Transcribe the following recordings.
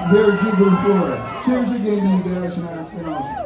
here in Jupiter, Florida. Cheers again to you guys tonight. It's been awesome.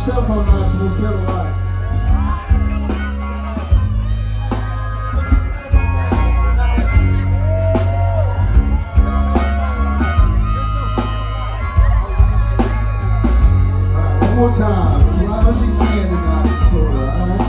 Cell phone lights will kill the lights. Alright, one more time. As loud as you can tonight, Florida, alright?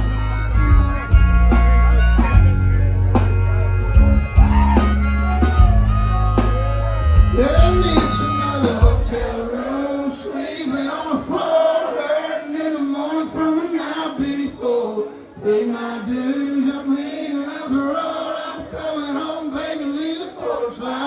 There needs another hotel room, sleeping on the floor, hurting in the morning from the night before. Pay my dues, I'm heading up the road, I'm coming home, baby, leave the porch light.